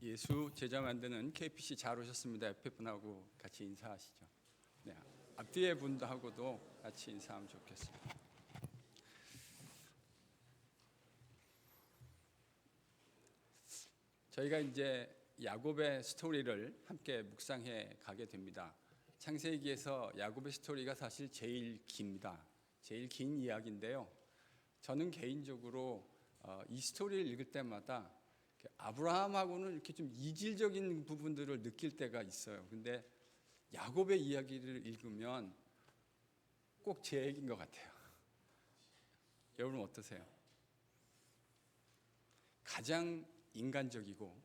예수 제자 만드는 KPC 잘 오셨습니다. 옆에 분하고 같이 인사하시죠. 네, 앞뒤에 분하고도 같이 인사하면 좋겠습니다. 저희가 이제 야곱의 스토리를 함께 묵상해 가게 됩니다. 창세기에서 야곱의 스토리가 사실 제일 깁니다. 제일 긴 이야기인데요. 저는 개인적으로 이 스토리를 읽을 때마다 아브라함하고는 이렇게 좀 이질적인 부분들을 느낄 때가 있어요. 근데 야곱의 이야기를 읽으면 꼭 제 얘기인 것 같아요. 여러분 어떠세요? 가장 인간적이고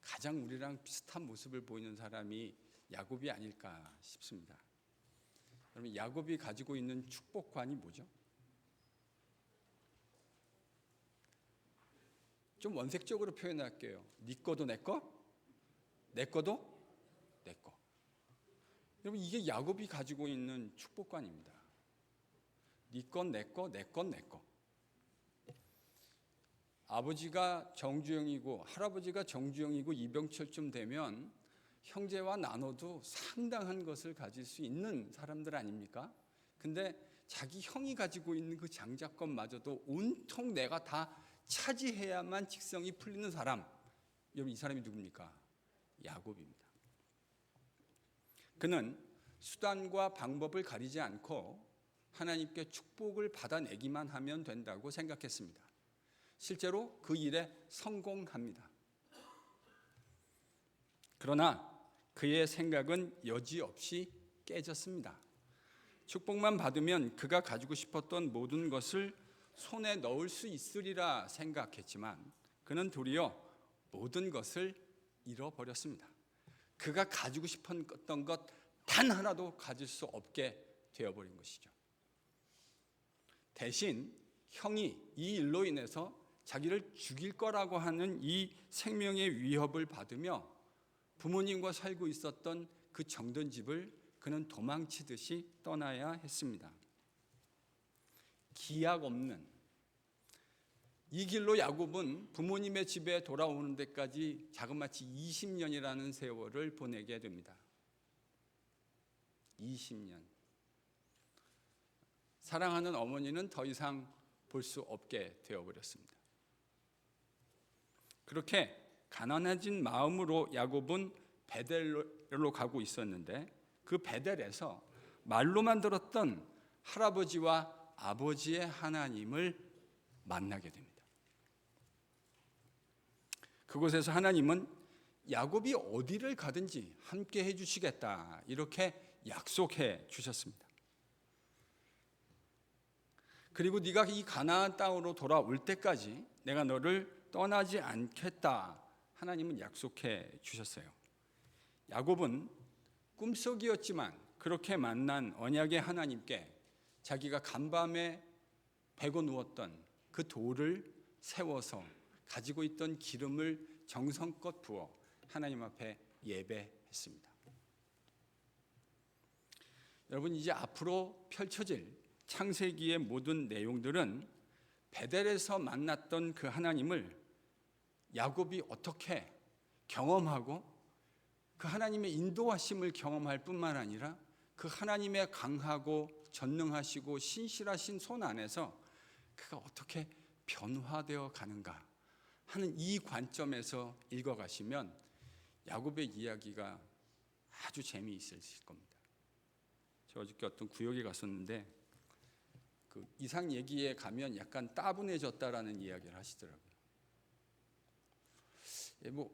가장 우리랑 비슷한 모습을 보이는 사람이 야곱이 아닐까 싶습니다. 여러분, 야곱이 가지고 있는 축복관이 뭐죠? 좀 원색적으로 표현할게요. 네 거도 내 거, 내 거도 내 거. 여러분, 이게 야곱이 가지고 있는 축복관입니다. 네 건 내 거, 내 건 내 거. 아버지가 정주영이고 할아버지가 정주영이고 이병철쯤 되면 형제와 나눠도 상당한 것을 가질 수 있는 사람들 아닙니까? 근데 자기 형이 가지고 있는 그 장자권마저도 온통 내가 다 차지해야만 직성이 풀리는 사람. 여러분, 이 사람이 누굽니까? 야곱입니다. 그는 수단과 방법을 가리지 않고 하나님께 축복을 받아내기만 하면 된다고 생각했습니다. 실제로 그 일에 성공합니다. 그러나 그의 생각은 여지없이 깨졌습니다. 축복만 받으면 그가 가지고 싶었던 모든 것을 손에 넣을 수 있으리라 생각했지만 그는 도리어 모든 것을 잃어버렸습니다. 그가 가지고 싶었던 것 단 하나도 가질 수 없게 되어버린 것이죠. 대신 형이 이 일로 인해서 자기를 죽일 거라고 하는 이 생명의 위협을 받으며 부모님과 살고 있었던 그 정든 집을 그는 도망치듯이 떠나야 했습니다. 기약 없는 이 길로 야곱은 부모님의 집에 돌아오는 데까지 자그마치 20년이라는 세월을 보내게 됩니다. 20년. 사랑하는 어머니는 더 이상 볼 수 없게 되어버렸습니다. 그렇게 가난해진 마음으로 야곱은 베델로 가고 있었는데 그 베델에서 말로만 들었던 할아버지와 아버지의 하나님을 만나게 됩니다. 그곳에서 하나님은 야곱이 어디를 가든지 함께 해주시겠다 이렇게 약속해 주셨습니다. 그리고 네가 이 가나안 땅으로 돌아올 때까지 내가 너를 떠나지 않겠다 하나님은 약속해 주셨어요. 야곱은 꿈속이었지만 그렇게 만난 언약의 하나님께 자기가 간밤에 베고 누웠던 그 돌을 세워서 가지고 있던 기름을 정성껏 부어 하나님 앞에 예배했습니다. 여러분, 이제 앞으로 펼쳐질 창세기의 모든 내용들은 베델에서 만났던 그 하나님을 야곱이 어떻게 경험하고 그 하나님의 인도하심을 경험할 뿐만 아니라 그 하나님의 강하고 전능하시고 신실하신 손 안에서 그가 어떻게 변화되어 가는가 하는 이 관점에서 읽어가시면 야곱의 이야기가 아주 재미있을 겁니다. 저 어저께 어떤 구역에 갔었는데 그 이상 얘기에 가면 약간 따분해졌다라는 이야기를 하시더라고요. 뭐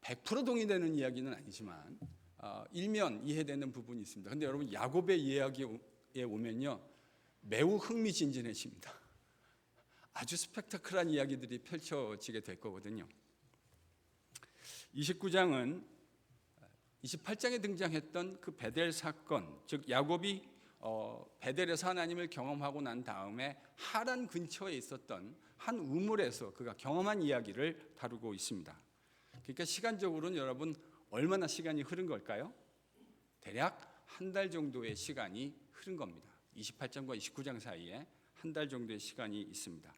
100% 동의되는 이야기는 아니지만 일면 이해되는 부분이 있습니다. 근데 여러분, 야곱의 이야기에 오면요 매우 흥미진진해집니다. 아주 스펙타클한 이야기들이 펼쳐지게 될 거거든요. 29장은 28장에 등장했던 그 베델 사건, 즉 야곱이 베델에서 하나님을 경험하고 난 다음에 하란 근처에 있었던 한 우물에서 그가 경험한 이야기를 다루고 있습니다. 그러니까 시간적으로는 여러분 얼마나 시간이 흐른 걸까요? 대략 한 달 정도의 시간이 흐른 겁니다. 28장과 29장 사이에 한 달 정도의 시간이 있습니다.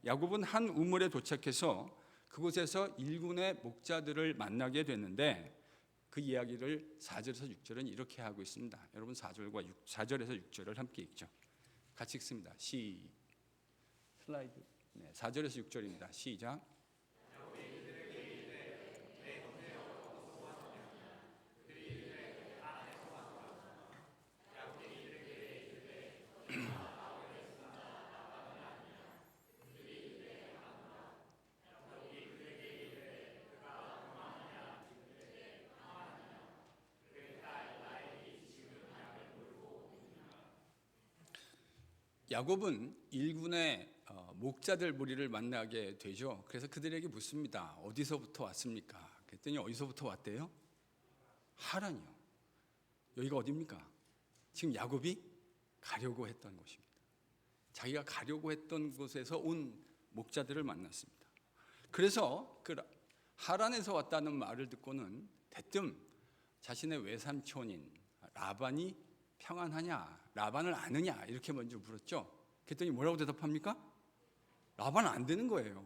야곱은 한 우물에 도착해서 그곳에서 일군의 목자들을 만나게 됐는데 그 이야기를 4절에서 6절은 이렇게 하고 있습니다. 여러분 4절에서 6절을 함께 읽죠. 같이 읽습니다. 슬라이드. 네, 4절에서 6절입니다. 시작. 야곱은 일군의 목자들 무리를 만나게 되죠. 그래서 그들에게 묻습니다. 어디서부터 왔습니까? 그랬더니 어디서부터 왔대요? 하란이요. 여기가 어디입니까? 지금 야곱이 가려고 했던 곳입니다. 자기가 가려고 했던 곳에서 온 목자들을 만났습니다. 그래서 그 하란에서 왔다는 말을 듣고는 대뜸 자신의 외삼촌인 라반이 평안하냐, 라반을 아느냐 이렇게 먼저 물었죠. 그랬더니 뭐라고 대답합니까? 라반은 안 되는 거예요.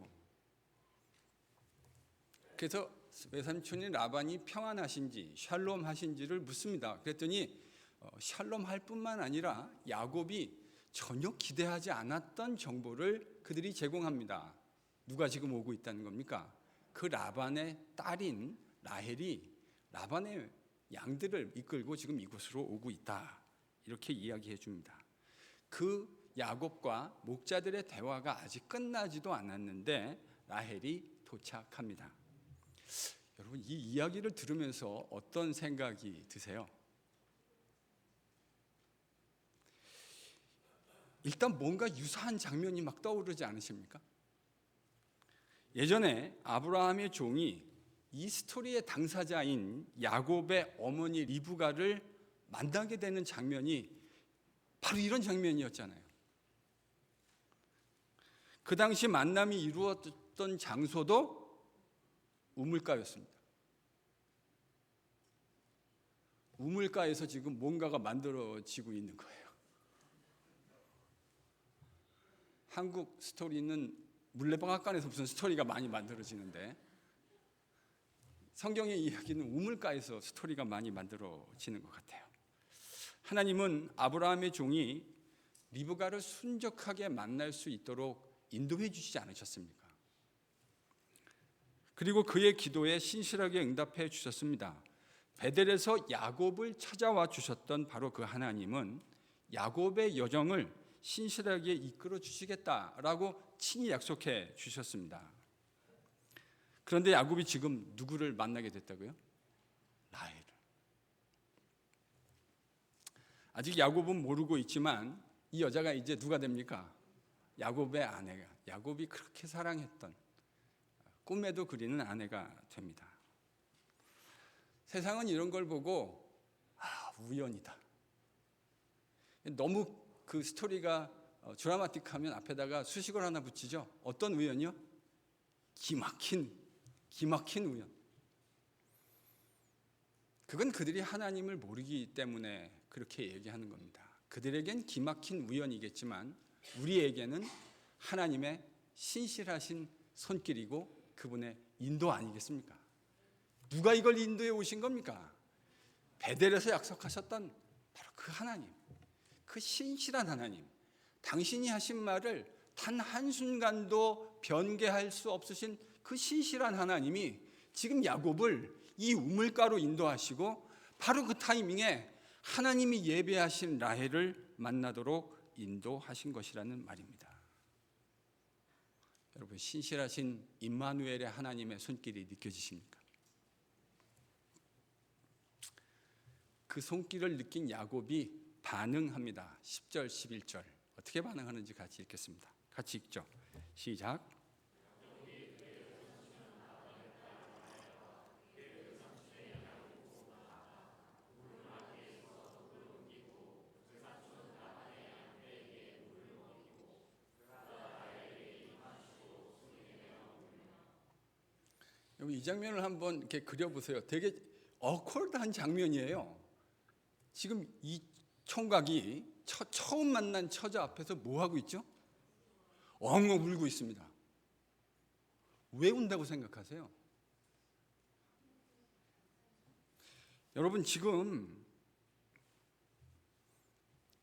그래서 외삼촌인 라반이 평안하신지 샬롬 하신지를 묻습니다. 그랬더니 샬롬 할 뿐만 아니라 야곱이 전혀 기대하지 않았던 정보를 그들이 제공합니다. 누가 지금 오고 있다는 겁니까? 그 라반의 딸인 라헬이 라반의 양들을 이끌고 지금 이곳으로 오고 있다. 이렇게 이야기해 줍니다. 그 야곱과 목자들의 대화가 아직 끝나지도 않았는데 라헬이 도착합니다. 여러분 이 이야기를 들으면서 어떤 생각이 드세요? 일단 뭔가 유사한 장면이 막 떠오르지 않으십니까? 예전에 아브라함의 종이 이 스토리의 당사자인 야곱의 어머니 리브가를 만나게 되는 장면이 바로 이런 장면이었잖아요. 그 당시 만남이 이루어졌던 장소도 우물가였습니다. 우물가에서 지금 뭔가가 만들어지고 있는 거예요. 한국 스토리는 물레방앗간에서 무슨 스토리가 많이 만들어지는데 성경의 이야기는 우물가에서 스토리가 많이 만들어지는 것 같아요. 하나님은 아브라함의 종이 리브가를 순적하게 만날 수 있도록 인도해 주시지 않으셨습니까? 그리고 그의 기도에 신실하게 응답해 주셨습니다. 베델에서 야곱을 찾아와 주셨던 바로 그 하나님은 야곱의 여정을 신실하게 이끌어 주시겠다라고 친히 약속해 주셨습니다. 그런데 야곱이 지금 누구를 만나게 됐다고요? 라헬을. 아직 야곱은 모르고 있지만 이 여자가 이제 누가 됩니까? 야곱의 아내가, 야곱이 그렇게 사랑했던 꿈에도 그리는 아내가 됩니다. 세상은 이런 걸 보고 우연이다. 너무 그 스토리가 드라마틱하면 앞에다가 수식어를 하나 붙이죠. 어떤 우연이요? 기막힌 우연. 그건 그들이 하나님을 모르기 때문에 그렇게 얘기하는 겁니다. 그들에겐 기막힌 우연이겠지만 우리에게는 하나님의 신실하신 손길이고 그분의 인도 아니겠습니까? 누가 이걸 인도해 오신 겁니까? 베델에서 약속하셨던 바로 그 하나님, 그 신실한 하나님, 당신이 하신 말을 단 한순간도 변개할 수 없으신 그 신실한 하나님이 지금 야곱을 이 우물가로 인도하시고 바로 그 타이밍에 하나님이 예배하신 라헬을 만나도록 인도하신 것이라는 말입니다. 여러분 신실하신 임마누엘의 하나님의 손길이 느껴지십니까? 그 손길을 느낀 야곱이 반응합니다. 10절, 11절 어떻게 반응하는지 같이 읽겠습니다. 같이 읽죠. 시작. 이 장면을 한번 이렇게 그려보세요. 되게 어콜드한 장면이에요. 지금 이 총각이 처음 만난 처자 앞에서 뭐 하고 있죠? 엉엉 울고 있습니다. 왜 운다고 생각하세요? 여러분, 지금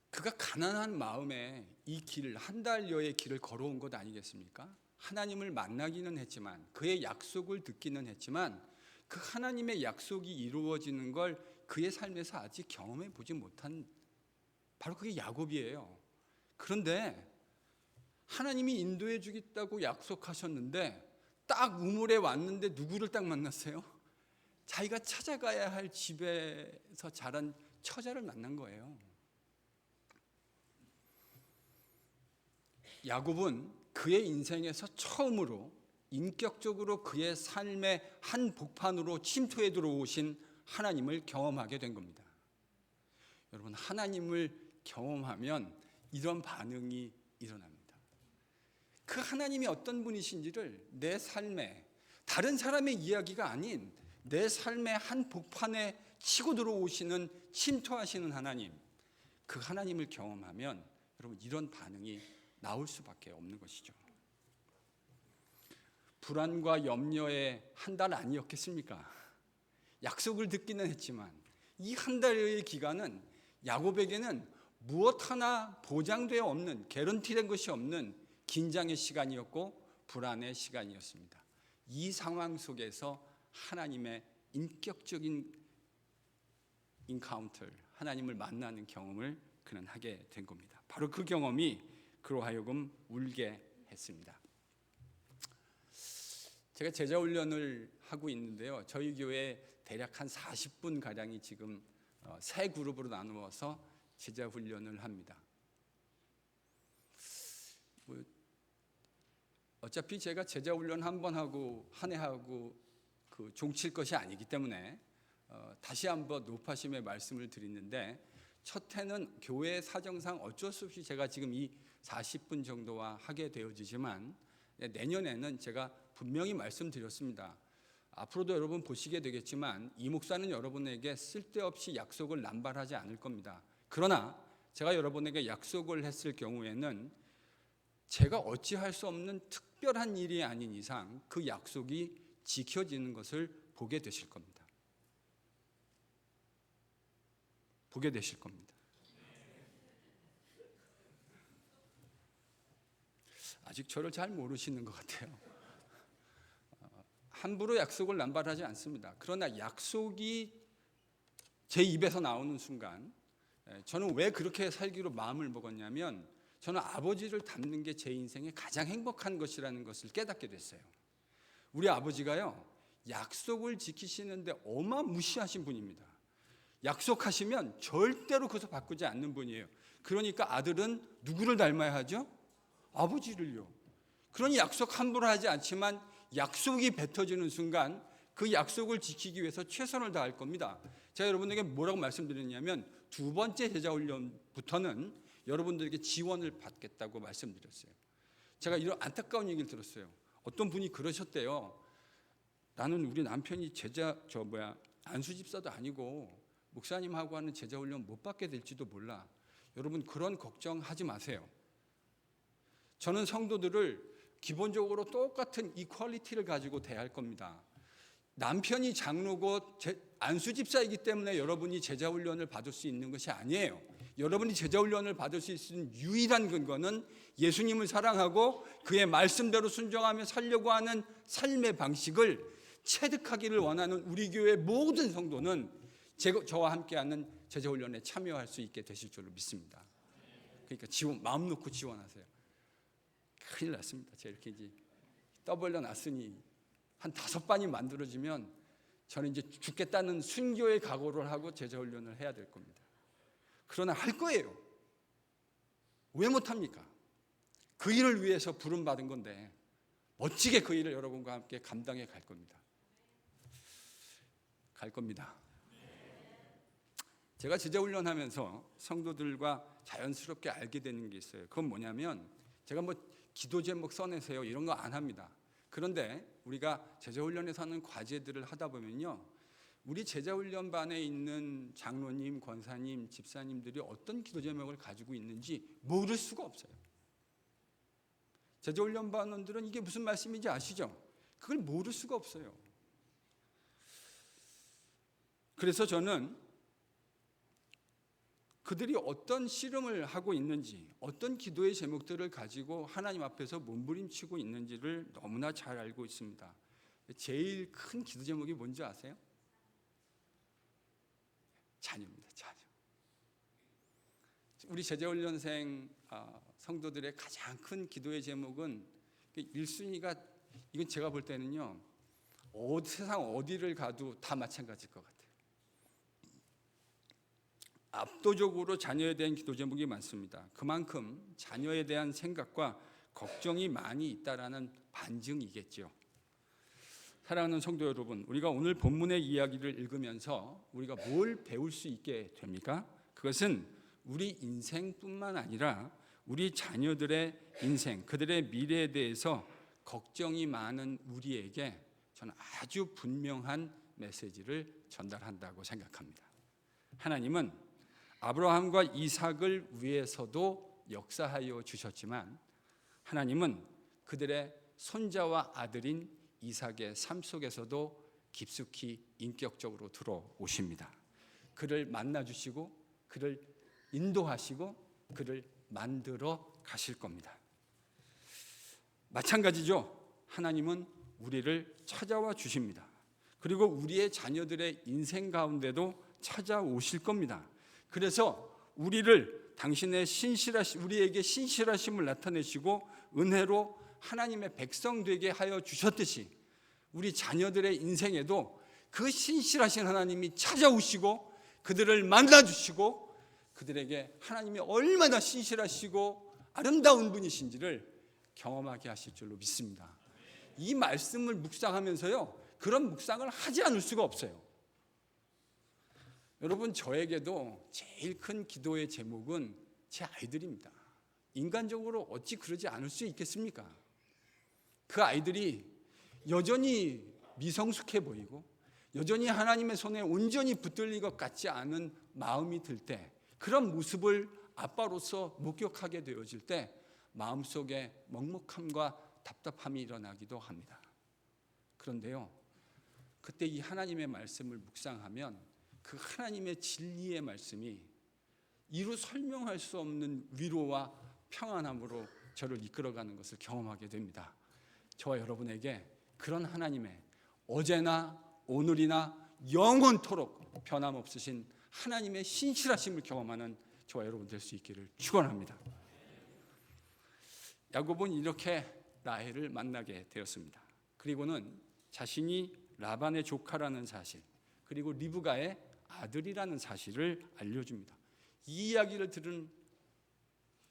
그가 가난한 마음에 이 길을, 한 달여의 길을 걸어온 것 아니겠습니까? 하나님을 만나기는 했지만, 그의 약속을 듣기는 했지만, 그 하나님의 약속이 이루어지는 걸 그의 삶에서 아직 경험해 보지 못한, 바로 그게 야곱이에요. 그런데 하나님이 인도해 주겠다고 약속하셨는데 딱 우물에 왔는데 누구를 딱 만났어요? 자기가 찾아가야 할 집에서 자란 처자를 만난 거예요. 야곱은 그의 인생에서 처음으로 인격적으로 그의 삶의 한 복판으로 침투해 들어오신 하나님을 경험하게 된 겁니다. 여러분, 하나님을 경험하면 이런 반응이 일어납니다. 그 하나님이 어떤 분이신지를 내 삶에, 다른 사람의 이야기가 아닌 내 삶의 한 복판에 치고 들어오시는, 침투하시는 하나님, 그 하나님을 경험하면 여러분 이런 반응이 나올 수밖에 없는 것이죠. 불안과 염려의 한 달 아니었겠습니까? 약속을 듣기는 했지만 이 한 달의 기간은 야곱에게는 무엇 하나 보장되어 없는, 개런티된 것이 없는 긴장의 시간이었고 불안의 시간이었습니다. 이 상황 속에서 하나님의 인격적인 인카운터, 하나님을 만나는 경험을 그는 하게 된 겁니다. 바로 그 경험이 그로 하여금 울게 했습니다. 제가 제자 훈련을 하고 있는데요. 저희 교회 대략 한 40분 가량이 지금 세 그룹으로 나누어서 제자 훈련을 합니다. 어차피 제가 제자 훈련 한 번 하고 한 해 하고 그 종칠 것이 아니기 때문에 다시 한번 높아심의 말씀을 드리는데, 첫 해는 교회 사정상 어쩔 수 없이 제가 지금 이 40분 정도와 하게 되어지지만, 내년에는 제가 분명히 말씀드렸습니다. 앞으로도 여러분 보시게 되겠지만 이 목사는 여러분에게 쓸데없이 약속을 남발하지 않을 겁니다. 그러나 제가 여러분에게 약속을 했을 경우에는 제가 어찌할 수 없는 특별한 일이 아닌 이상 그 약속이 지켜지는 것을 보게 되실 겁니다. 보게 되실 겁니다. 아직 저를 잘 모르시는 것 같아요. 함부로 약속을 남발하지 않습니다. 그러나 약속이 제 입에서 나오는 순간 저는 왜 그렇게 살기로 마음을 먹었냐면, 저는 아버지를 닮는 게 제 인생의 가장 행복한 것이라는 것을 깨닫게 됐어요. 우리 아버지가요, 약속을 지키시는데 어마무시하신 분입니다. 약속하시면 절대로 그것을 바꾸지 않는 분이에요. 그러니까 아들은 누구를 닮아야 하죠? 아버지를요. 그러니 약속 함부로 하지 않지만 약속이 뱉어지는 순간 그 약속을 지키기 위해서 최선을 다할 겁니다. 제가 여러분에게 뭐라고 말씀드렸냐면, 두 번째 제자훈련부터는 여러분들에게 지원을 받겠다고 말씀드렸어요. 제가 이런 안타까운 얘기를 들었어요. 어떤 분이 그러셨대요. 나는 우리 남편이 안수집사도 아니고 목사님하고 하는 제자훈련 못 받게 될지도 몰라. 여러분, 그런 걱정하지 마세요. 저는 성도들을 기본적으로 똑같은 이퀄리티를 가지고 대할 겁니다. 남편이 장로고 안수집사이기 때문에 여러분이 제자훈련을 받을 수 있는 것이 아니에요. 여러분이 제자훈련을 받을 수 있는 유일한 근거는 예수님을 사랑하고 그의 말씀대로 순종하며 살려고 하는 삶의 방식을 체득하기를 원하는 우리 교회 모든 성도는 저와 함께하는 제자훈련에 참여할 수 있게 되실 줄로 믿습니다. 그러니까 마음 놓고 지원하세요. 큰일 났습니다. 제가 이렇게 이제 떠벌려 놨으니 한 5반이 만들어지면 저는 이제 죽겠다는 순교의 각오를 하고 제자훈련을 해야 될 겁니다. 그러나 할 거예요. 왜 못합니까? 그 일을 위해서 부름받은 건데 멋지게 그 일을 여러분과 함께 감당해 갈 겁니다. 갈 겁니다. 제가 제자훈련하면서 성도들과 자연스럽게 알게 되는 게 있어요. 그건 뭐냐면, 제가 기도 제목 써내세요 이런 거 안 합니다. 그런데 우리가 제자훈련에서 하는 과제들을 하다 보면요, 우리 제자훈련반에 있는 장로님, 권사님, 집사님들이 어떤 기도 제목을 가지고 있는지 모를 수가 없어요. 제자훈련반원들은 이게 무슨 말씀인지 아시죠? 그걸 모를 수가 없어요. 그래서 저는 그들이 어떤 씨름을 하고 있는지, 어떤 기도의 제목들을 가지고 하나님 앞에서 몸부림치고 있는지를 너무나 잘 알고 있습니다. 제일 큰 기도 제목이 뭔지 아세요? 자녀입니다. 자녀. 우리 제자훈련생 성도들의 가장 큰 기도의 제목은 1순위가, 이건 제가 볼 때는요, 세상 어디를 가도 다 마찬가지일 것 같아요. 압도적으로 자녀에 대한 기도 제목이 많습니다. 그만큼 자녀에 대한 생각과 걱정이 많이 있다라는 반증이겠죠. 사랑하는 성도 여러분, 우리가 오늘 본문의 이야기를 읽으면서 우리가 뭘 배울 수 있게 됩니까? 그것은 우리 인생뿐만 아니라 우리 자녀들의 인생, 그들의 미래에 대해서 걱정이 많은 우리에게 저는 아주 분명한 메시지를 전달한다고 생각합니다. 하나님은 아브라함과 이삭을 위해서도 역사하여 주셨지만 하나님은 그들의 손자와 아들인 이삭의 삶 속에서도 깊숙이 인격적으로 들어오십니다. 그를 만나주시고 그를 인도하시고 그를 만들어 가실 겁니다. 마찬가지죠. 하나님은 우리를 찾아와 주십니다. 그리고 우리의 자녀들의 인생 가운데도 찾아오실 겁니다. 그래서 우리를 당신의 우리에게 신실하심을 나타내시고 은혜로 하나님의 백성 되게 하여 주셨듯이 우리 자녀들의 인생에도 그 신실하신 하나님이 찾아오시고 그들을 만나주시고 그들에게 하나님이 얼마나 신실하시고 아름다운 분이신지를 경험하게 하실 줄로 믿습니다. 이 말씀을 묵상하면서요, 그런 묵상을 하지 않을 수가 없어요. 여러분, 저에게도 제일 큰 기도의 제목은 제 아이들입니다. 인간적으로 어찌 그러지 않을 수 있겠습니까? 그 아이들이 여전히 미성숙해 보이고 여전히 하나님의 손에 온전히 붙들릴 것 같지 않은 마음이 들 때, 그런 모습을 아빠로서 목격하게 되어질 때 마음속에 먹먹함과 답답함이 일어나기도 합니다. 그런데요, 그때 이 하나님의 말씀을 묵상하면 그 하나님의 진리의 말씀이 이루 설명할 수 없는 위로와 평안함으로 저를 이끌어가는 것을 경험하게 됩니다. 저와 여러분에게 그런 하나님의 어제나 오늘이나 영원토록 변함없으신 하나님의 신실하심을 경험하는 저와 여러분 될 수 있기를 축원합니다. 야곱은 이렇게 라헬을 만나게 되었습니다. 그리고는 자신이 라반의 조카라는 사실, 그리고 리브가의 아들이라는 사실을 알려줍니다. 이 이야기를 들은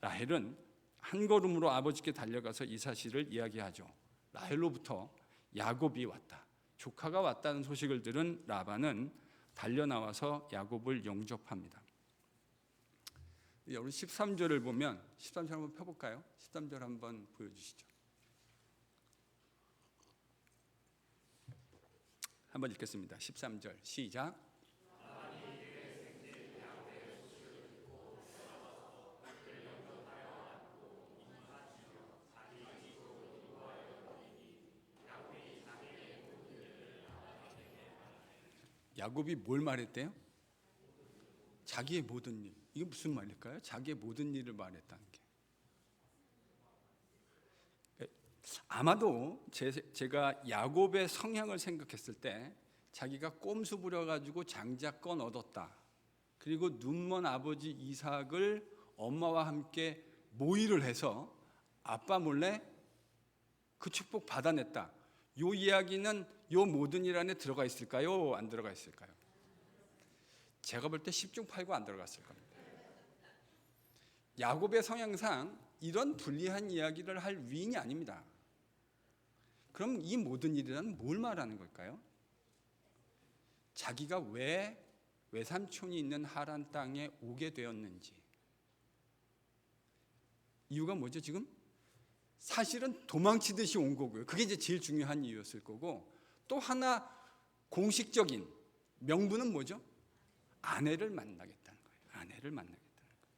라헬은 한 걸음으로 아버지께 달려가서 이 사실을 이야기하죠. 라헬로부터 야곱이 왔다, 조카가 왔다는 소식을 들은 라반은 달려나와서 야곱을 영접합니다. 여러분 13절을 보면 13절 한번 펴볼까요? 13절 한번 보여주시죠. 한번 읽겠습니다. 13절 시작. 야곱이 뭘 말했대요? 자기의 모든 일. 이게 무슨 말일까요? 자기의 모든 일을 말했다는 게. 아마도 제가 야곱의 성향을 생각했을 때 자기가 꼼수 부려가지고 장자권 얻었다, 그리고 눈먼 아버지 이삭을 엄마와 함께 모의를 해서 아빠 몰래 그 축복 받아냈다, 이 이야기는 이 모든 일 안에 들어가 있을까요? 안 들어가 있을까요? 제가 볼 때 10중 8구 안 들어갔을 겁니다. 야곱의 성향상 이런 불리한 이야기를 할 위인이 아닙니다. 그럼 이 모든 일이란 뭘 말하는 걸까요? 자기가 왜 외삼촌이 있는 하란 땅에 오게 되었는지, 이유가 뭐죠? 지금 사실은 도망치듯이 온 거고요. 그게 이제 제일 중요한 이유였을 거고, 또 하나 공식적인 명분은 뭐죠? 아내를 만나겠다는 거예요. 아내를 만나겠다는 거예요.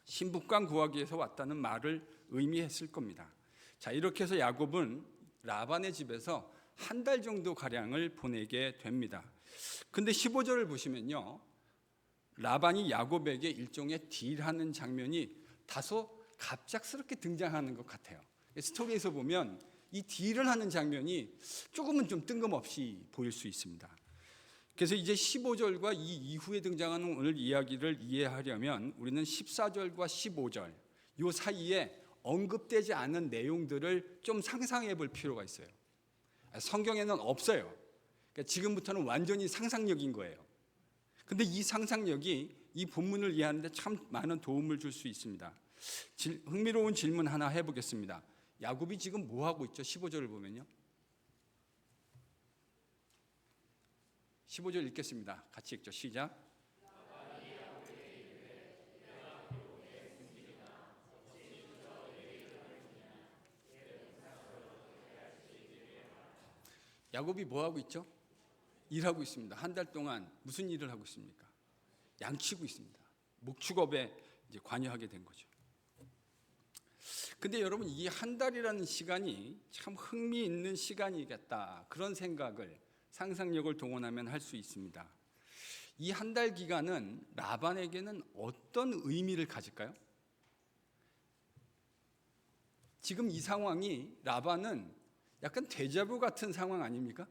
신부감 구하기 위해서 왔다는 말을 의미했을 겁니다. 자, 이렇게 해서 야곱은 라반의 집에서 한 달 정도 가량을 보내게 됩니다. 근데 15절을 보시면요, 라반이 야곱에게 일종의 딜하는 장면이 다소 갑작스럽게 등장하는 것 같아요. 스토리에서 보면 이 딜을 하는 장면이 조금은 좀 뜬금없이 보일 수 있습니다. 그래서 이제 15절과 이 이후에 등장하는 오늘 이야기를 이해하려면 우리는 14절과 15절 이 사이에 언급되지 않은 내용들을 좀 상상해 볼 필요가 있어요. 성경에는 없어요. 그러니까 지금부터는 완전히 상상력인 거예요. 근데 이 상상력이 이 본문을 이해하는데 참 많은 도움을 줄 수 있습니다. 흥미로운 질문 하나 해보겠습니다. 야곱이 지금 뭐 하고 있죠? 15절을 보면요. 15절 읽겠습니다. 같이 읽죠. 시작. 야곱이 뭐 하고 있죠? 일하고 있습니다. 한 달 동안 무슨 일을 하고 있습니까? 양치고 있습니다. 목축업에 이제 관여하게 된 거죠. 근데 여러분, 이 한 달이라는 시간이 참 흥미있는 시간이겠다, 그런 생각을 상상력을 동원하면 할 수 있습니다. 이 한 달 기간은 라반에게는 어떤 의미를 가질까요? 지금 이 상황이 라반은 약간 데자부 같은 상황 아닙니까?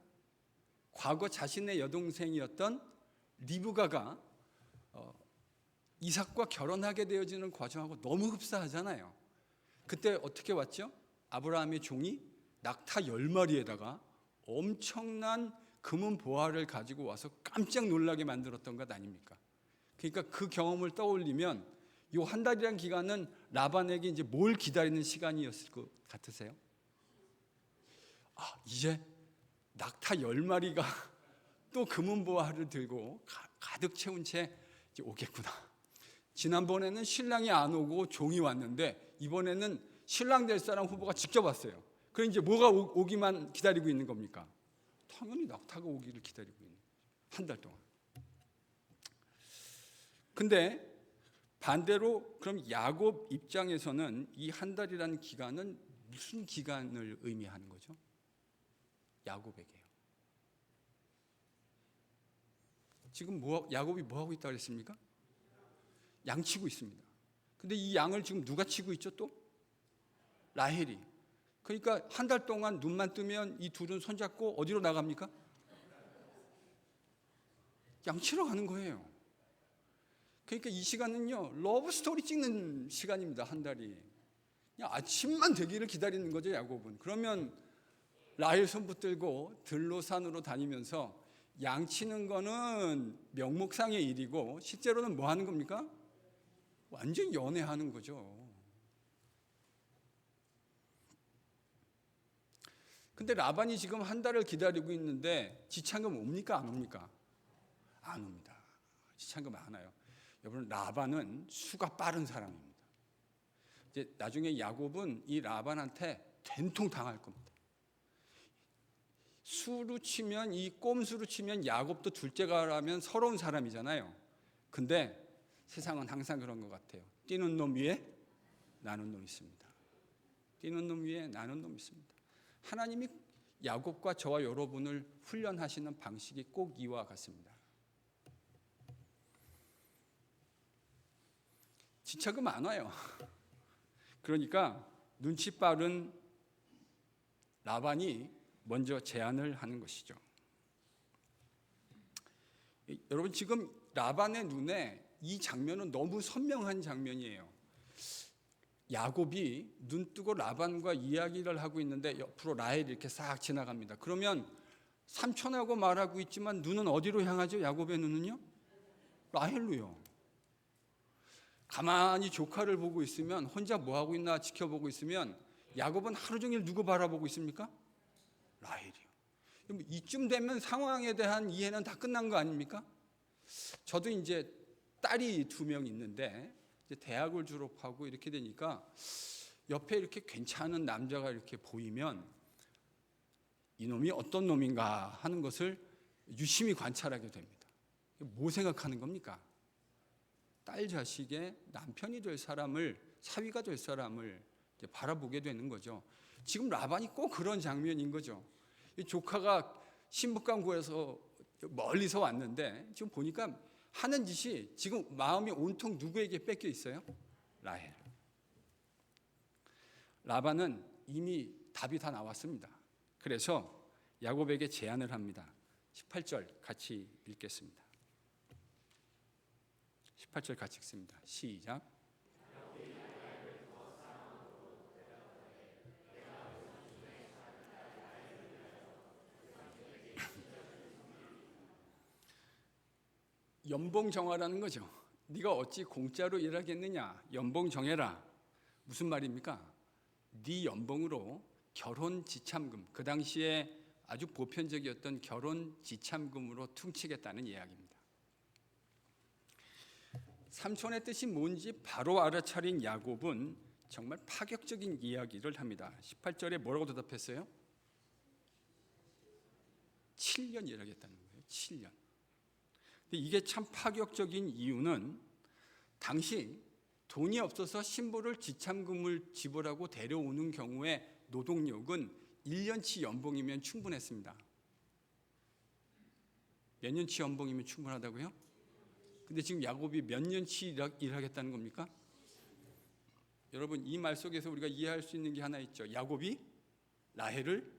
과거 자신의 여동생이었던 리브가가 이삭과 결혼하게 되어지는 과정하고 너무 흡사하잖아요. 그때 어떻게 왔죠? 아브라함의 종이 낙타 10마리에다가 엄청난 금은 보화를 가지고 와서 깜짝 놀라게 만들었던 것 아닙니까? 그러니까 그 경험을 떠올리면 이 한 달이라는 기간은 라반에게 이제 뭘 기다리는 시간이었을 것 같으세요? 이제 낙타 10마리가 또 금은 보화를 들고 가득 채운 채 이제 오겠구나. 지난번에는 신랑이 안 오고 종이 왔는데 이번에는 신랑 될 사람 후보가 직접 왔어요. 그럼 이제 뭐가 오기만 기다리고 있는 겁니까? 당연히 낙타가 오기를 기다리고 있는 거죠. 한 달 동안. 근데 반대로 그럼 야곱 입장에서는 이 한 달이라는 기간은 무슨 기간을 의미하는 거죠? 야곱에게요. 지금 야곱이 뭐 하고 있다고 했습니까? 양치고 있습니다. 근데 이 양을 지금 누가 치고 있죠 또? 라헬이. 그러니까 한 달 동안 눈만 뜨면 이 둘은 손잡고 어디로 나갑니까? 양치러 가는 거예요. 그러니까 이 시간은요, 러브 스토리 찍는 시간입니다. 한 달이. 그냥 아침만 되기를 기다리는 거죠, 야곱은. 그러면 라헬 손 붙들고 들로 산으로 다니면서 양치는 거는 명목상의 일이고 실제로는 뭐 하는 겁니까? 완전 연애하는 거죠. 근데 라반이 지금 한 달을 기다리고 있는데 지창금 옵니까? 안 옵니까? 안 옵니다. 지창금 안 와요. 여러분, 라반은 수가 빠른 사람입니다. 이제 나중에 야곱은 이 라반한테 된통 당할 겁니다. 수로 치면, 이 꼼수로 치면 야곱도 둘째가라면 서러운 사람이잖아요. 근데 세상은 항상 그런 것 같아요. 뛰는 놈 위에 나는 놈 있습니다. 뛰는 놈 위에 나는 놈 있습니다. 하나님이 야곱과 저와 여러분을 훈련하시는 방식이 꼭 이와 같습니다. 지척은 안 와요. 그러니까 눈치 빠른 라반이 먼저 제안을 하는 것이죠. 여러분, 지금 라반의 눈에 이 장면은 너무 선명한 장면이에요. 야곱이 눈 뜨고 라반과 이야기를 하고 있는데 옆으로 라헬이 이렇게 싹 지나갑니다. 그러면 삼촌하고 말하고 있지만 눈은 어디로 향하죠? 야곱의 눈은요? 라헬로요. 가만히 조카를 보고 있으면, 혼자 뭐 하고 있나 지켜보고 있으면 야곱은 하루 종일 누구 바라보고 있습니까? 라헬이요. 이쯤 되면 상황에 대한 이해는 다 끝난 거 아닙니까? 저도 이제 딸이 2명 있는데 이제 대학을 졸업하고 이렇게 되니까 옆에 이렇게 괜찮은 남자가 이렇게 보이면 이놈이 어떤 놈인가 하는 것을 유심히 관찰하게 됩니다. 뭐 생각하는 겁니까? 딸 자식의 남편이 될 사람을, 사위가 될 사람을 이렇게 바라보게 되는 거죠. 지금 라반이 꼭 그런 장면인 거죠. 이 조카가 신부강구에서 멀리서 왔는데 지금 보니까 하는 짓이 지금 마음이 온통 누구에게 뺏겨 있어요? 라헬. 라반은 이미 답이 다 나왔습니다. 그래서 야곱에게 제안을 합니다. 18절 같이 읽겠습니다. 18절 같이 읽습니다. 시작. 연봉 정하라는 거죠. 네가 어찌 공짜로 일하겠느냐. 연봉 정해라. 무슨 말입니까? 네 연봉으로 결혼 지참금, 그 당시에 아주 보편적이었던 결혼 지참금으로 퉁치겠다는 이야기입니다. 삼촌의 뜻이 뭔지 바로 알아차린 야곱은 정말 파격적인 이야기를 합니다. 18절에 뭐라고 대답했어요? 7년 일하겠다는 거예요. 7년. 근데 이게 참 파격적인 이유는 당시 돈이 없어서 신부를 지참금을 지불하고 데려오는 경우에 노동력은 1년치 연봉이면 충분했습니다. 몇 년치 연봉이면 충분하다고요? 근데 지금 야곱이 몇 년치 일하겠다는 겁니까? 여러분, 이 말 속에서 우리가 이해할 수 있는 게 하나 있죠. 야곱이 라헬을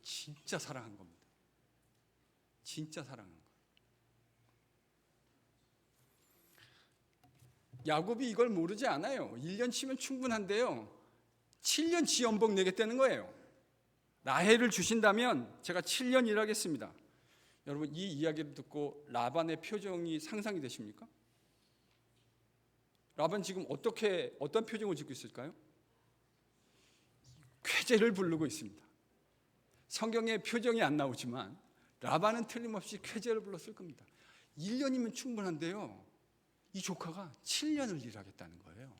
진짜 사랑한 겁니다. 진짜 사랑한 거예요. 야곱이 이걸 모르지 않아요. 1년치면 충분한데요. 7년치 연봉 내겠다는 거예요. 라헬을 주신다면 제가 7년 일하겠습니다. 여러분, 이 이야기를 듣고 라반의 표정이 상상이 되십니까? 라반 지금 어떤 표정을 짓고 있을까요? 쾌재를 부르고 있습니다. 성경에 표정이 안 나오지만 라반은 틀림없이 쾌재를 불렀을 겁니다. 1년이면 충분한데요. 이 조카가 7년을 일하겠다는 거예요.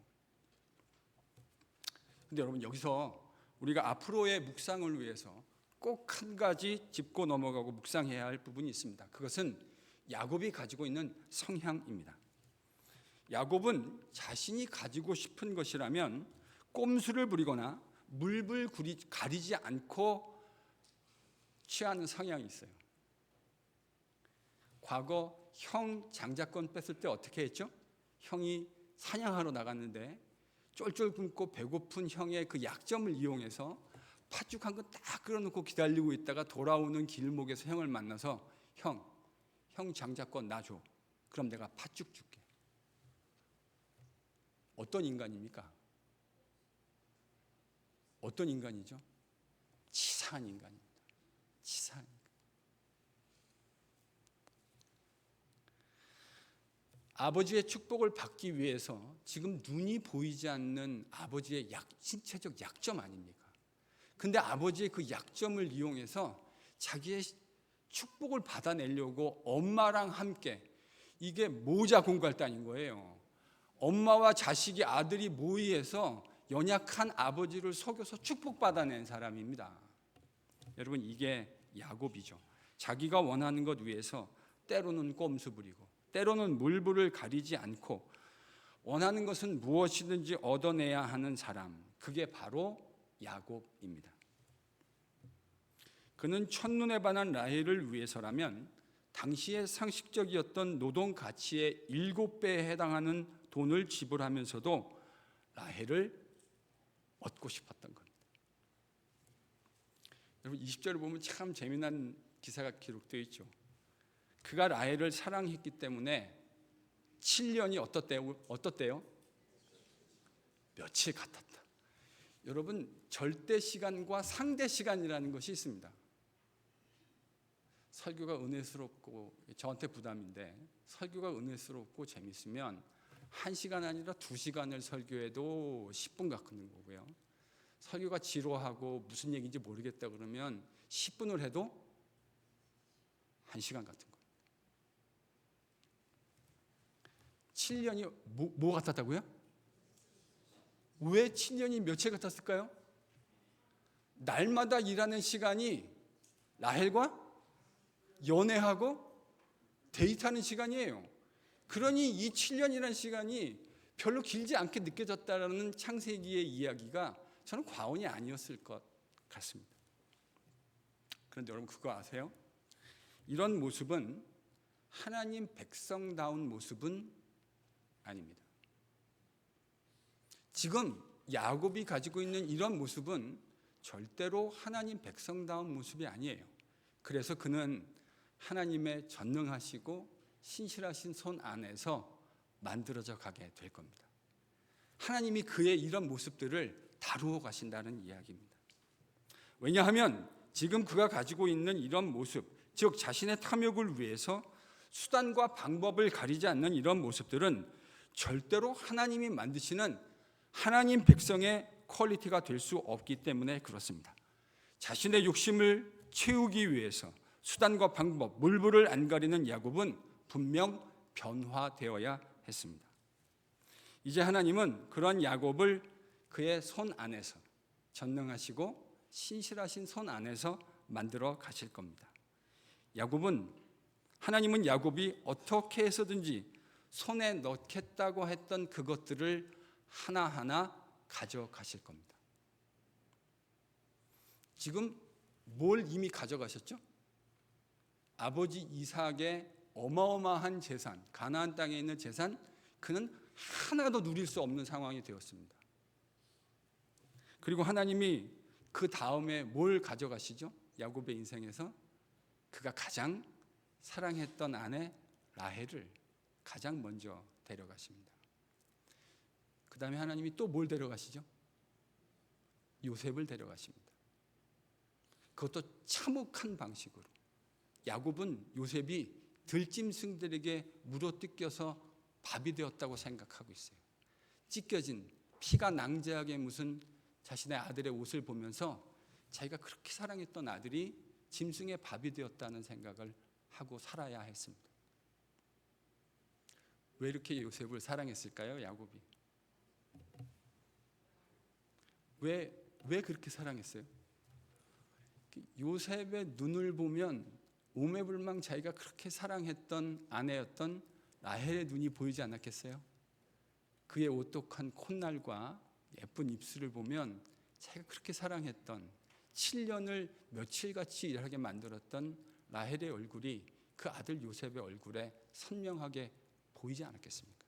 근데 여러분, 여기서 우리가 앞으로의 묵상을 위해서 꼭 한 가지 짚고 넘어가고 묵상해야 할 부분이 있습니다. 그것은 야곱이 가지고 있는 성향입니다. 야곱은 자신이 가지고 싶은 것이라면 꼼수를 부리거나 물불 가리지 않고 취하는 성향이 있어요. 과거 형 장자권 뺐을 때 어떻게 했죠? 형이 사냥하러 나갔는데 쫄쫄 굶고 배고픈 형의 그 약점을 이용해서 팥죽 한 건 딱 끓여놓고 기다리고 있다가 돌아오는 길목에서 형을 만나서 형 장자권 놔줘. 그럼 내가 팥죽 줄게. 어떤 인간입니까? 어떤 인간이죠? 치사한 인간입니다. 치사한 인간. 아버지의 축복을 받기 위해서 지금 눈이 보이지 않는 아버지의 신체적 약점 아닙니까? 근데 아버지의 그 약점을 이용해서 자기의 축복을 받아내려고 엄마랑 함께, 이게 모자 공갈단인 거예요. 엄마와 자식이 아들이 모의해서 연약한 아버지를 속여서 축복받아낸 사람입니다. 여러분, 이게 야곱이죠. 자기가 원하는 것 위해서 때로는 꼼수 부리고 때로는 물불을 가리지 않고 원하는 것은 무엇이든지 얻어내야 하는 사람, 그게 바로 야곱입니다. 그는 첫눈에 반한 라헬을 위해서라면 당시의 상식적이었던 노동 가치의 7배에 해당하는 돈을 지불하면서도 라헬을 얻고 싶었던 겁니다. 여러분, 20절을 보면 참 재미난 기사가 기록되어 있죠. 그가 라헬을 사랑했기 때문에 7년이 어떻대요? 며칠 같았다. 여러분, 절대 시간과 상대 시간이라는 것이 있습니다. 설교가 은혜스럽고 저한테 부담인데, 설교가 은혜스럽고 재밌으면 1시간 아니라 2시간을 설교해도 10분 같은 거고요. 설교가 지루하고 무슨 얘기인지 모르겠다 그러면 10분을 해도 1시간 같은 거예요. 7년이 뭐 같았다고요? 왜 7년이 며칠 같았을까요? 날마다 일하는 시간이 라헬과 연애하고 데이트하는 시간이에요. 그러니 이 7년이라는 시간이 별로 길지 않게 느껴졌다는 창세기의 이야기가 저는 과언이 아니었을 것 같습니다. 그런데 여러분 그거 아세요? 이런 모습은 하나님 백성다운 모습은 아닙니다. 지금 야곱이 가지고 있는 이런 모습은 절대로 하나님 백성다운 모습이 아니에요. 그래서 그는 하나님의 전능하시고 신실하신 손 안에서 만들어져 가게 될 겁니다. 하나님이 그의 이런 모습들을 다루어 가신다는 이야기입니다. 왜냐하면 지금 그가 가지고 있는 이런 모습, 즉 자신의 탐욕을 위해서 수단과 방법을 가리지 않는 이런 모습들은 절대로 하나님이 만드시는 하나님 백성의 퀄리티가 될 수 없기 때문에 그렇습니다. 자신의 욕심을 채우기 위해서 수단과 방법, 물불을 안 가리는 야곱은 분명 변화되어야 했습니다. 이제 하나님은 그런 야곱을 그의 손 안에서, 전능하시고 신실하신 손 안에서 만들어 가실 겁니다. 하나님은 야곱이 어떻게 해서든지 손에 넣겠다고 했던 그것들을 하나하나 가져가실 겁니다. 지금 뭘 이미 가져가셨죠? 아버지 이삭의 어마어마한 재산, 가나안 땅에 있는 재산, 그는 하나도 누릴 수 없는 상황이 되었습니다. 그리고 하나님이 그 다음에 뭘 가져가시죠? 야곱의 인생에서 그가 가장 사랑했던 아내 라헬을 가장 먼저 데려가십니다. 그 다음에 하나님이 또 뭘 데려가시죠? 요셉을 데려가십니다. 그것도 참혹한 방식으로. 야곱은 요셉이 들짐승들에게 물어뜯겨서 밥이 되었다고 생각하고 있어요. 찢겨진 피가 낭자하게 묻은 자신의 아들의 옷을 보면서 자기가 그렇게 사랑했던 아들이 짐승의 밥이 되었다는 생각을 하고 살아야 했습니다. 왜 이렇게 요셉을 사랑했을까요? 야곱이 왜 그렇게 사랑했어요? 요셉의 눈을 보면 오매불망 자기가 그렇게 사랑했던 아내였던 라헬의 눈이 보이지 않았겠어요? 그의 오똑한 콧날과 예쁜 입술을 보면 자기가 그렇게 사랑했던 7년을 며칠같이 일하게 만들었던 라헬의 얼굴이 그 아들 요셉의 얼굴에 선명하게 보이지 않았겠습니까?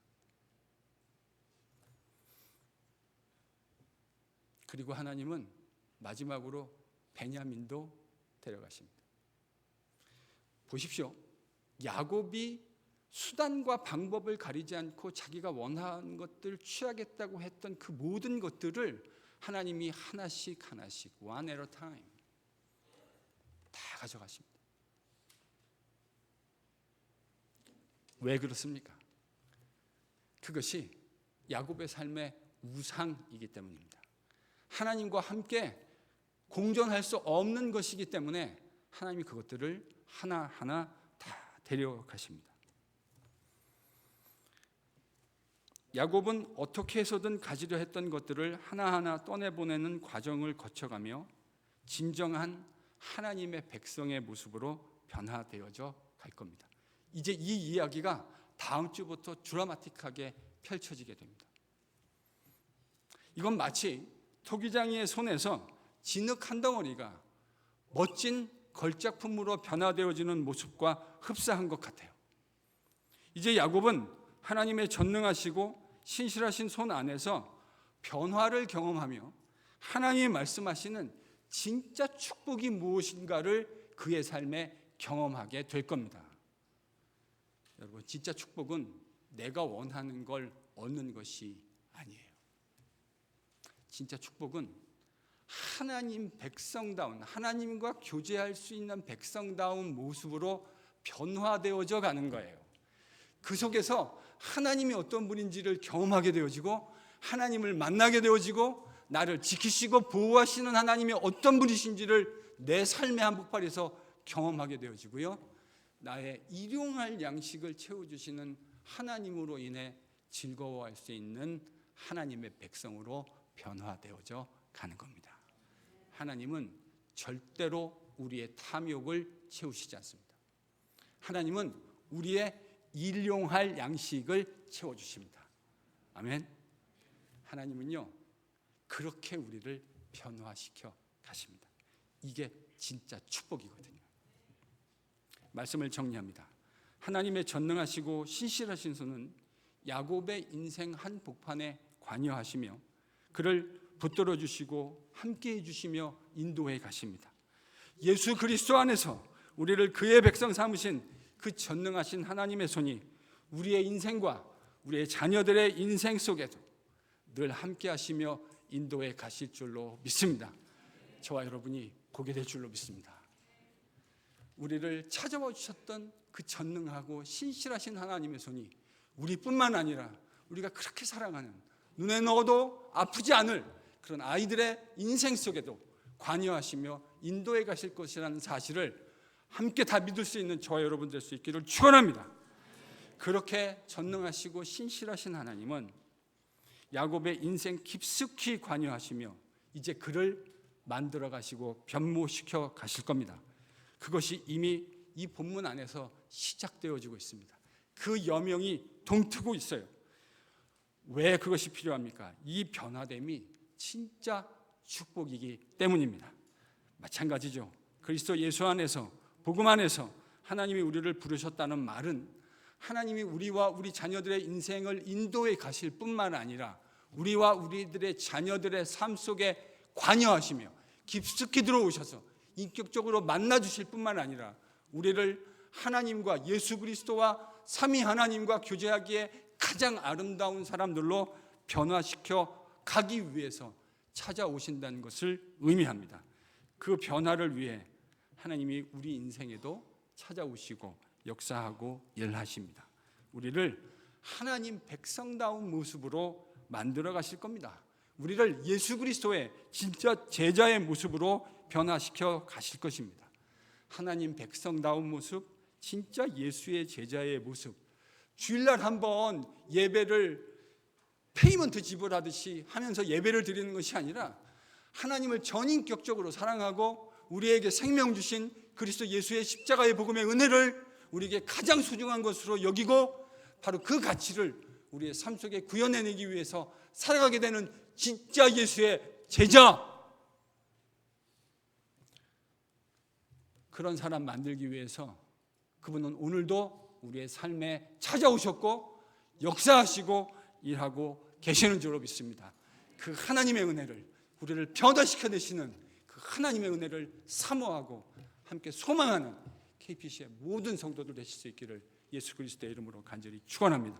그리고 하나님은 마지막으로 베냐민도 데려가십니다. 보십시오. 야곱이 수단과 방법을 가리지 않고 자기가 원하는 것들을 취하겠다고 했던 그 모든 것들을 하나님이 하나씩 one at a time 다 가져가십니다. 왜 그렇습니까? 그것이 야곱의 삶의 우상이기 때문입니다. 하나님과 함께 공존할 수 없는 것이기 때문에 하나님이 그것들을 하나하나 다 데려가십니다. 야곱은 어떻게 해서든 가지려 했던 것들을 하나하나 떠내보내는 과정을 거쳐가며 진정한 하나님의 백성의 모습으로 변화되어져 갈 겁니다. 이제 이 이야기가 다음 주부터 드라마틱하게 펼쳐지게 됩니다. 이건 마치 토기장이의 손에서 진흙 한 덩어리가 멋진 걸작품으로 변화되어지는 모습과 흡사한 것 같아요. 이제 야곱은 하나님의 전능하시고 신실하신 손 안에서 변화를 경험하며 하나님이 말씀하시는 진짜 축복이 무엇인가를 그의 삶에 경험하게 될 겁니다. 여러분, 진짜 축복은 내가 원하는 걸 얻는 것이 아니에요. 진짜 축복은 하나님 백성다운, 하나님과 교제할 수 있는 백성다운 모습으로 변화되어져 가는 거예요. 그 속에서 하나님이 어떤 분인지를 경험하게 되어지고 하나님을 만나게 되어지고 나를 지키시고 보호하시는 하나님이 어떤 분이신지를 내 삶의 한복판에서 경험하게 되어지고요. 나의 일용할 양식을 채워주시는 하나님으로 인해 즐거워할 수 있는 하나님의 백성으로 변화되어져 가는 겁니다. 하나님은 절대로 우리의 탐욕을 채우시지 않습니다. 하나님은 우리의 일용할 양식을 채워주십니다. 아멘. 하나님은요, 그렇게 우리를 변화시켜 가십니다. 이게 진짜 축복이거든요. 말씀을 정리합니다. 하나님의 전능하시고 신실하신 손은 야곱의 인생 한복판에 관여하시며 그를 붙들어 주시고 함께해 주시며 인도해 가십니다. 예수 그리스도 안에서 우리를 그의 백성 삼으신 그 전능하신 하나님의 손이 우리의 인생과 우리의 자녀들의 인생 속에도 늘 함께 하시며 인도해 가실 줄로 믿습니다. 저와 여러분이 보게 될 줄로 믿습니다. 우리를 찾아와 주셨던 그 전능하고 신실하신 하나님의 손이 우리뿐만 아니라 우리가 그렇게 사랑하는 눈에 넣어도 아프지 않을 그런 아이들의 인생 속에도 관여하시며 인도해 가실 것이라는 사실을 함께 다 믿을 수 있는 저와 여러분 될 수 있기를 축원합니다. 그렇게 전능하시고 신실하신 하나님은 야곱의 인생 깊숙이 관여하시며 이제 그를 만들어 가시고 변모시켜 가실 겁니다. 그것이 이미 이 본문 안에서 시작되어지고 있습니다. 그 여명이 동트고 있어요. 왜 그것이 필요합니까? 이 변화됨이 진짜 축복이기 때문입니다. 마찬가지죠. 그리스도 예수 안에서 복음 안에서 하나님이 우리를 부르셨다는 말은 하나님이 우리와 우리 자녀들의 인생을 인도해 가실 뿐만 아니라 우리와 우리들의 자녀들의 삶 속에 관여하시며 깊숙이 들어오셔서 인격적으로 만나주실 뿐만 아니라 우리를 하나님과 예수 그리스도와 삼위 하나님과 교제하기에 가장 아름다운 사람들로 변화시켜 가기 위해서 찾아오신다는 것을 의미합니다. 그 변화를 위해 하나님이 우리 인생에도 찾아오시고 역사하고 일하십니다. 우리를 하나님 백성다운 모습으로 만들어 가실 겁니다. 우리를 예수 그리스도의 진짜 제자의 모습으로 변화시켜 가실 것입니다. 하나님 백성다운 모습, 진짜 예수의 제자의 모습. 주일날 한번 예배를 페이먼트 지불하듯이 하면서 예배를 드리는 것이 아니라 하나님을 전인격적으로 사랑하고 우리에게 생명 주신 그리스도 예수의 십자가의 복음의 은혜를 우리에게 가장 소중한 것으로 여기고 바로 그 가치를 우리의 삶 속에 구현해내기 위해서 살아가게 되는 진짜 예수의 제자, 그런 사람 만들기 위해서 그분은 오늘도 우리의 삶에 찾아오셨고 역사하시고 일하고 계시는 줄로 믿습니다. 그 하나님의 은혜를, 우리를 변화시켜내시는 그 하나님의 은혜를 사모하고 함께 소망하는 KPC의 모든 성도들 되실 수 있기를 예수 그리스도의 이름으로 간절히 축원합니다.